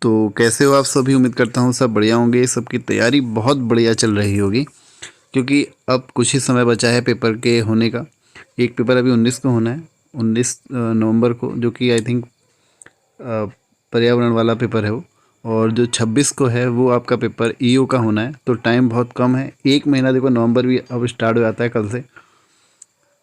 तो कैसे हो आप सभी? उम्मीद करता हूँ सब बढ़िया होंगे। सबकी तैयारी बहुत बढ़िया चल रही होगी, क्योंकि अब कुछ ही समय बचा है पेपर के होने का। एक पेपर अभी 19 को होना है, 19 नवंबर को, जो कि आई थिंक पर्यावरण वाला पेपर है वो। और जो 26 को है वो आपका पेपर ईओ का होना है। तो टाइम बहुत कम है, एक महीना। देखो नवंबर भी अब स्टार्ट हो जाता है कल से।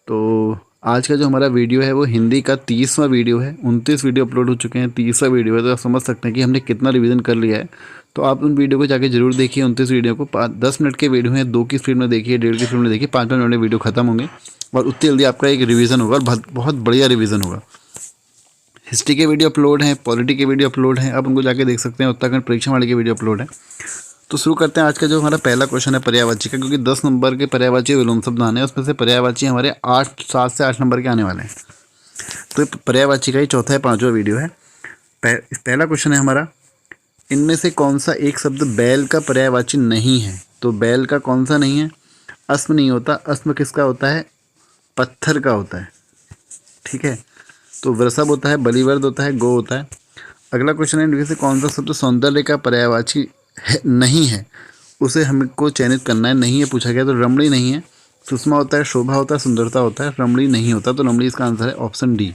तो आज का जो हमारा वीडियो है वो हिंदी का 30वां वीडियो है। 29 वीडियो अपलोड हो चुके हैं, 30वां वीडियो है। तो आप समझ सकते हैं कि हमने कितना रिवीजन कर लिया है। तो आप उन वीडियो को जाके जरूर देखिए। 29 वीडियो को 10 मिनट के वीडियो हैं, 2 की स्पीड में देखिए, 1.5 की स्पीड में देखिए। 5 मिनट में वीडियो खत्म होंगे और उतनी जल्दी आपका एक रिवीजन होगा और बहुत बढ़िया रिवीजन होगा। हिस्ट्री के वीडियो अपलोड हैं, पॉलिटी के वीडियो अपलोड हैं, आप उनको जाके देख सकते हैं। उत्तराखंड परीक्षा वाले के वीडियो अपलोड हैं। तो शुरू करते हैं। आज का जो हमारा पहला क्वेश्चन है पर्यायवाची का, क्योंकि 10 नंबर के पर्यायवाची विलोम शब्द आने हैं, उसमें से पर्यायवाची हमारे 7 से 8 नंबर के आने वाले हैं। तो पर्यायवाची का ही चौथा या 5वां वीडियो है। पहला क्वेश्चन है हमारा, इनमें से कौन सा एक शब्द बैल का पर्यायवाची नहीं है? तो बैल का कौन सा नहीं है? अस्म नहीं होता। अस्म किसका होता है? पत्थर का होता है। ठीक है। तो वृषभ होता है, बलिवर्द होता है, गो होता है। अगला क्वेश्चन है, इनमें से कौन सा शब्द सौंदर्य का पर्यायवाची नहीं है? उसे हमको चयनित करना है। नहीं है पूछा गया, तो रमणी नहीं है। सुषमा होता है, शोभा होता है, सुंदरता होता है, रमणी नहीं होता। तो रमणी इसका आंसर है ऑप्शन डी।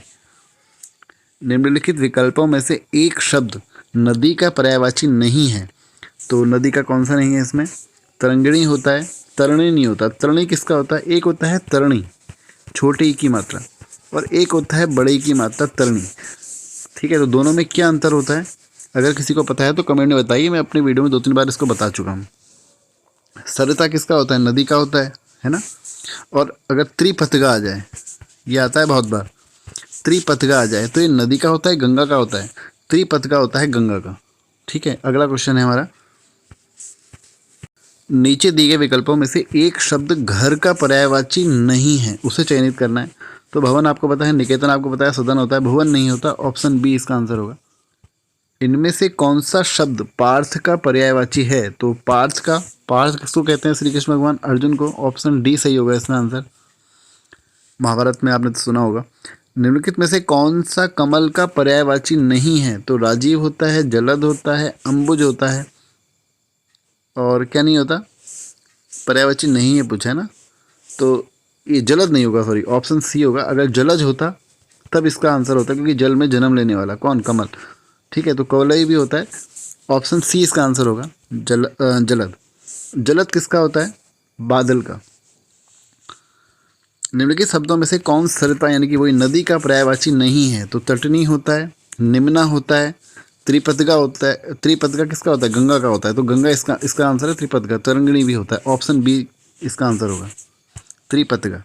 निम्नलिखित विकल्पों में से एक शब्द नदी का पर्यायवाची नहीं है। तो नदी का कौन सा नहीं है इसमें? तरंगिणी होता है, तरणी नहीं होता। तरणी किसका होता है? एक होता है तरणी, छोटी की मात्रा, और एक होता है बड़ी की मात्रा, तरणी। ठीक है। तो दोनों में क्या अंतर होता है? अगर किसी को पता है तो कमेंट में बताइए। मैं अपने वीडियो में 2-3 बार इसको बता चुका हूँ। सरिता किसका होता है? नदी का होता है ना। और अगर त्रिपथगा आ जाए, ये आता है बहुत बार, त्रिपथगा आ जाए तो ये नदी का होता है, गंगा का होता है? त्रिपथगा होता है गंगा का। ठीक है। अगला क्वेश्चन है हमारा, नीचे दिए गए विकल्पों में से एक शब्द घर का पर्यायवाची नहीं है, उसे चयनित करना है। तो भवन आपको पता है, निकेतन आपको पता है, सदन होता है, भुवन नहीं होता। ऑप्शन बी इसका आंसर होगा। इनमें से कौन सा शब्द पार्थ का पर्यायवाची है? तो पार्थ किसको कहते हैं? श्री कृष्ण भगवान अर्जुन को। ऑप्शन डी सही होगा इसमें आंसर। महाभारत में आपने तो सुना होगा। निम्नलिखित में से कौन सा कमल का पर्यायवाची नहीं है? तो राजीव होता है, जलद होता है, अंबुज होता है, और क्या नहीं होता? पर्यायवाची नहीं है पूछा है ना, तो ये जलद नहीं होगा, सॉरी, ऑप्शन सी होगा। अगर जलज होता तब इसका आंसर होता, क्योंकि जल में जन्म लेने वाला कौन? कमल। ठीक है। तो कवलई भी होता है। ऑप्शन सी इसका आंसर होगा। जलद। जलद किसका होता है? बादल का। निम्नलिखित शब्दों में से कौन सरिता यानी कि वही नदी का पर्यायवाची नहीं है? तो तटनी होता है, निम्ना होता है, त्रिपथगा होता है। त्रिपथगा किसका होता है? गंगा का होता है। तो गंगा इसका आंसर है त्रिपथगा। तरंगिणी भी होता है। ऑप्शन बी इसका आंसर होगा, त्रिपथगा।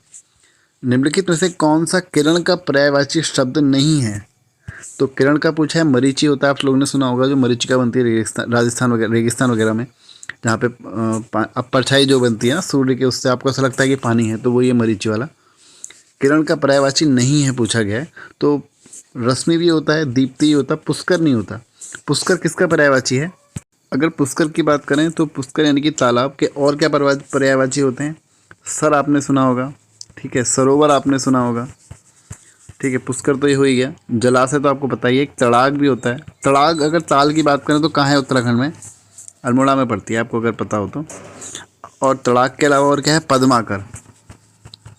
निम्नलिखित में से कौन सा किरण का पर्यायवाची शब्द नहीं है? तो किरण का पूछा है, मरीची होता है। आप लोगों ने सुना होगा, जो मरीचिका बनती है राजस्थान वगैरह, रेगिस्तान वगैरह में, जहाँ पे अब परछाई जो बनती है ना सूर्य के, उससे आपको ऐसा लगता है कि पानी है, तो वो ये मरीची वाला। किरण का पर्यायवाची नहीं है पूछा गया है। तो रश्मि भी होता है, दीप्ति होता है, पुष्कर नहीं होता। पुष्कर किसका पर्यायवाची है? अगर पुष्कर की बात करें तो पुष्कर यानी कि तालाब के और क्या पर्यायवाची होते हैं? सर आपने सुना होगा। ठीक है। सरोवर आपने सुना होगा। ठीक है। पुष्कर तो ये हो ही गया। जलाशय तो आपको पता ही है। एक तड़ाग भी होता है। तड़ाग अगर ताल की बात करें तो कहाँ है? उत्तराखंड में, अल्मोड़ा में पड़ती है, आपको अगर पता हो तो। और तड़ाग के अलावा और क्या है? पद्माकर।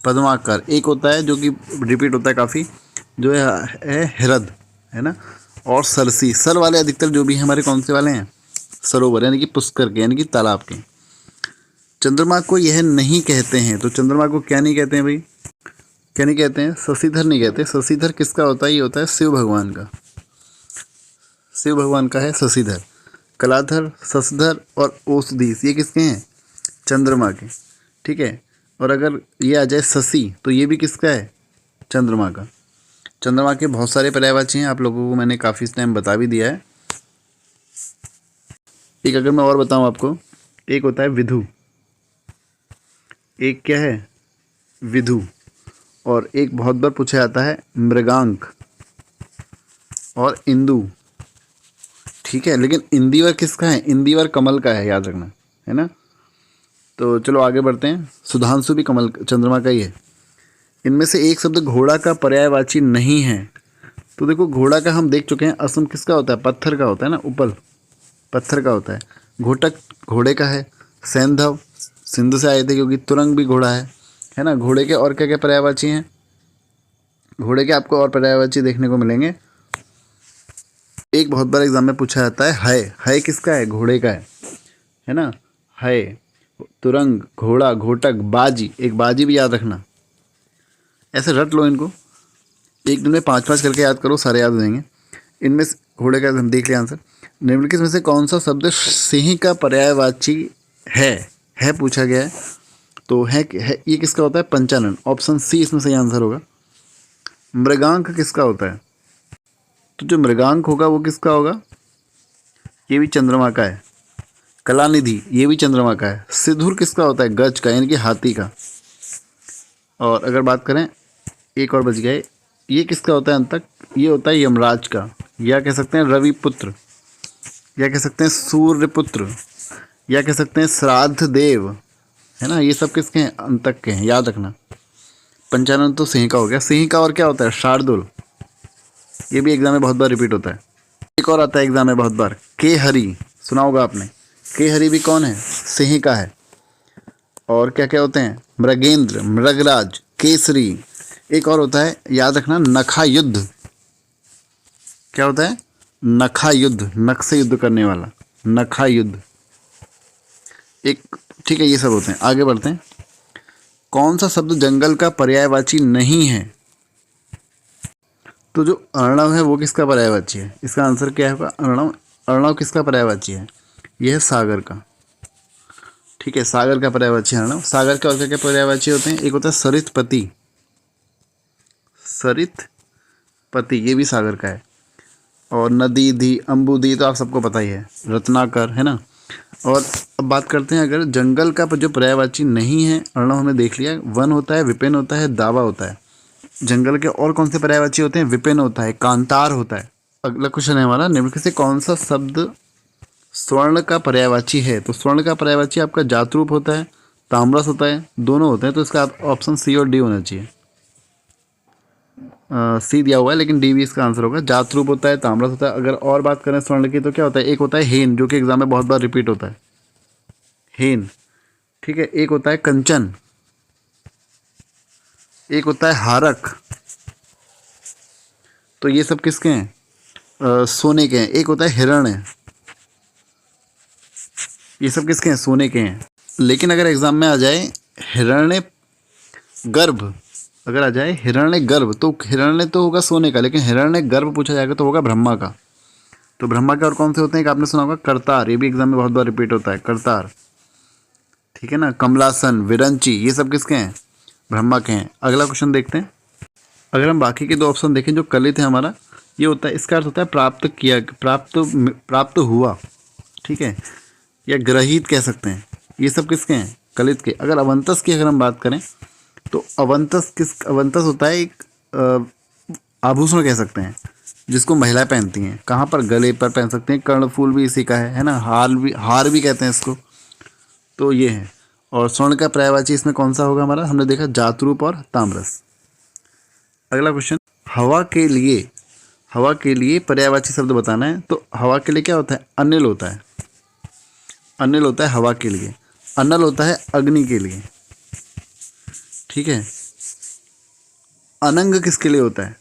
पद्माकर एक होता है जो कि रिपीट होता है काफ़ी, जो है हिरद, है ना। और सरसी, सर वाले अधिकतर जो भी हैं हमारे कौन से वाले हैं? सरोवर यानी कि पुष्कर के, यानी कि तालाब के। चंद्रमा को यह नहीं कहते हैं। तो चंद्रमा को क्या नहीं कहते हैं भाई? क्या नहीं कहते हैं? शशिधर नहीं कहते। शशिधर किसका होता है? ये होता है शिव भगवान का। शिव भगवान का है शशिधर। कलाधर, शशधर और औषधीस ये किसके हैं? चंद्रमा के। ठीक है। और अगर ये आ जाए शशि, तो ये भी किसका है? चंद्रमा का। चंद्रमा के बहुत सारे पर्यायवाची हैं, आप लोगों को मैंने काफ़ी टाइम बता भी दिया है। एक अगर मैं और बताऊं आपको, एक होता है विधु, एक क्या है? विधु। और एक बहुत बार पूछा जाता है मृगांक और इंदु। ठीक है। लेकिन इंदिवर किसका है? इंदिवर कमल का है, याद रखना, है ना। तो चलो आगे बढ़ते हैं। सुधांशु भी कमल चंद्रमा का ही है। इनमें से एक शब्द घोड़ा का पर्यायवाची नहीं है। तो देखो घोड़ा का हम देख चुके हैं, असम किसका होता है? पत्थर का होता है ना, उपल। पत्थर का होता है। घोटक घोड़े का है। सैंधव सिंधु से आए थे क्योंकि तुरंग भी घोड़ा है ना। घोड़े के और क्या क्या पर्यायवाची हैं? घोड़े के आपको और पर्यायवाची देखने को मिलेंगे। एक बहुत बार एग्जाम में पूछा जाता है। है किसका है? घोड़े का है ना। है, तुरंग, घोड़ा, घोटक, बाजी। एक बाजी भी याद रखना, ऐसे रट लो इनको। एक दिन में 5-5 करके याद करो, सारे याद हो जाएंगे। इनमें से घोड़े का हम देख लिया आंसर। निम्नलिखित में से कौन सा शब्द सिंह का पर्यायवाची है पूछा गया है। तो है ये किसका होता है? पंचानन। ऑप्शन सी इसमें सही आंसर होगा। मृगांक किसका होता है? तो जो मृगांक होगा वो किसका होगा? ये भी चंद्रमा का है। कलानिधि ये भी चंद्रमा का है। सिद्धूर किसका होता है? गज का, यानी कि हाथी का। और अगर बात करें, एक और बच गए, ये किसका होता है अंतक? ये होता है यमराज का, या कह सकते हैं रवि पुत्र, या कह सकते हैं सूर्य पुत्र, या कह सकते हैं श्राद्ध देव, है ना। ये सब किसके हैं? अंतक के हैं, याद रखना। पंचानन तो सिंह का हो गया। सिंह का और क्या होता है? शार्दुल। ये भी एग्जाम में बहुत बार रिपीट होता है। एक और आता है एग्जाम में बहुत बार, के हरि, सुना होगा आपने। के हरि भी कौन है? सिंह का है। और क्या क्या होते हैं? मृगेंद्र, मृगराज, केसरी। एक और होता है, याद रखना, नखा युद्ध। क्या होता है? नखा युद्ध, नख से युद्ध करने वाला, नखा युद्ध एक। ठीक है, ये सब होते हैं। आगे बढ़ते हैं। कौन सा शब्द जंगल का पर्यायवाची नहीं है? तो जो अर्णव है वो किसका पर्यायवाची है? इसका आंसर क्या होगा? अर्णव। अर्णव किसका पर्यायवाची है? यह है सागर का। ठीक है, सागर का पर्यायवाची है अर्णव। सागर के और क्या क्या पर्यायवाची होते हैं? एक होता है सरितपति, सरितपति, ये भी सागर का है। और नदी दी, अम्बुदी तो आप सबको पता ही है, रत्नाकर, है ना। और अब बात करते हैं, अगर जंगल का जो पर्यायवाची नहीं है, अर्णव हमने देख लिया। वन होता है, विपिन होता है, दावा होता है। जंगल के और कौन से पर्यायवाची होते हैं? विपिन होता है, कांतार होता है। अगला क्वेश्चन है हमारा, निम्नलिखित से कौन सा शब्द स्वर्ण का पर्यायवाची है? तो स्वर्ण का पर्यायवाची आपका जातरूप होता है, ताम्रस होता है, दोनों होते हैं। तो इसका ऑप्शन सी और डी होना चाहिए। सी दिया हुआ है लेकिन डी भी इसका आंसर होगा। जातरूप होता है, ताम्रस होता है। अगर और बात करें स्वर्ण की तो क्या होता है? एक होता है हेन, जो कि एग्जाम में बहुत बार रिपीट होता है, हेन। ठीक है, एक होता है कंचन, एक होता है हारक। तो ये सब किसके हैं? सोने के हैं। एक होता है हिरण्य, ये सब किसके हैं? सोने के हैं। लेकिन अगर एग्जाम में आ जाए हिरण्य गर्भ, अगर आ जाए हिरण्य गर्भ, तो हिरण्य तो होगा सोने का, लेकिन हिरण्य गर्भ पूछा जाएगा तो होगा ब्रह्मा का। तो ब्रह्मा के और कौन से होते हैं? एक आपने सुना होगा करतार, ये भी एग्जाम में बहुत बार रिपीट होता है, करतार। ठीक है ना। कमलासन, विरंची, ये सब किसके हैं? ब्रह्मा के हैं। अगला क्वेश्चन देखते हैं। अगर हम बाकी के 2 ऑप्शन देखें, जो कलित है हमारा, ये होता है, इसका अर्थ होता है प्राप्त किया, प्राप्त हुआ। ठीक है, या ग्रहित कह सकते हैं। ये सब किसके हैं? कलित के। अगर अवंतस की अगर हम बात करें, तो अवंतस होता है एक आभूषण कह सकते हैं, जिसको महिलाएं पहनती हैं। कहाँ पर? गले पर पहन सकते हैं। कर्णफूल भी इसी का है ना। हार भी कहते हैं इसको। तो ये है। और स्वर्ण का पर्यायवाची इसमें कौन सा होगा हमारा? हमने देखा जातरूप और ताम्रस। अगला क्वेश्चन, हवा के लिए पर्यायवाची शब्द बताना है। तो हवा के लिए क्या होता है? अनिल होता है, अनिल होता है हवा के लिए। अनल होता है अग्नि के लिए। ठीक है। अनंग किसके लिए होता है?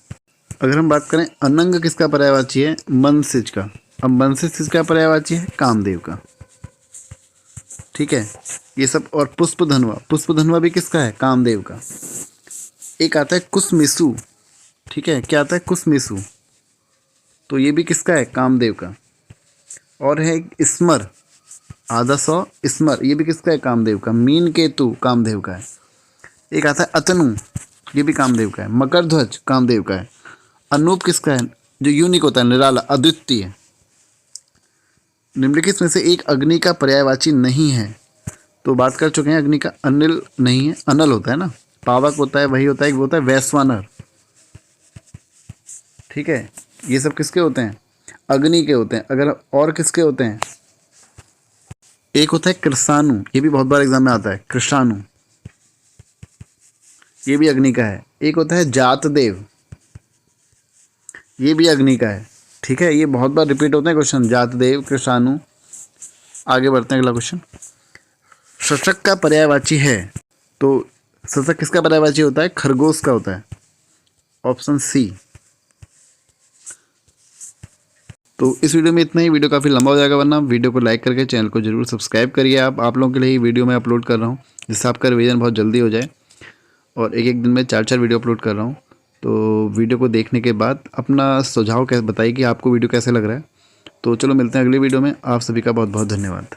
अगर हम बात करें, अनंग किसका पर्यायवाची है? मनसिज का। अब मनसिज किसका पर्यायवाची है? कामदेव का। ठीक है, ये सब। और पुष्पधनवा भी किसका है? कामदेव का। एक आता है कुसमिसु। ठीक है, क्या आता है? कुसमिसु, तो ये भी किसका है? कामदेव का। और है स्मर, आधा सौ स्मर, ये भी किसका है? कामदेव का। मीन केतु कामदेव का है। एक आता है अतनु, ये भी कामदेव का है। मकर ध्वज कामदेव का है। अनूप किसका है? जो यूनिक होता है, निराला, अद्वितीय। निम्नलिखित में से एक अग्नि का पर्यायवाची नहीं है। तो बात कर चुके हैं अग्नि का। अनिल नहीं है, अनल होता है ना। पावक होता है, वही होता है, वो होता है वैश्वानर। ठीक है, ये सब किसके होते हैं? अग्नि के होते हैं। अगर और किसके होते हैं? एक होता है कृषाणु, ये भी बहुत बार एग्जाम में आता है, कृषाणु, ये भी अग्नि का है। एक होता है जातदेव, ये भी अग्नि का है। ठीक है, ये बहुत बार रिपीट होते हैं क्वेश्चन, जातदेव, कृषाणु, आगे बढ़ते हैं, अगला क्वेश्चन। शशक का पर्यायवाची है, तो शशक किसका पर्यायवाची होता है? खरगोश का होता है, ऑप्शन सी। तो इस वीडियो में इतना ही। वीडियो काफ़ी लंबा हो जाएगा, वरना वीडियो को लाइक करके चैनल को जरूर सब्सक्राइब करिए। आप लोगों के लिए ही वीडियो मैं अपलोड कर रहा हूँ, जिससे आपका रिवीजन बहुत जल्दी हो जाए। और एक एक दिन में 4 वीडियो अपलोड कर रहा हूँ। तो वीडियो को देखने के बाद अपना सुझाव कैसे बताइए कि आपको वीडियो कैसे लग रहा है। तो चलो मिलते हैं अगली वीडियो में। आप सभी का बहुत बहुत धन्यवाद।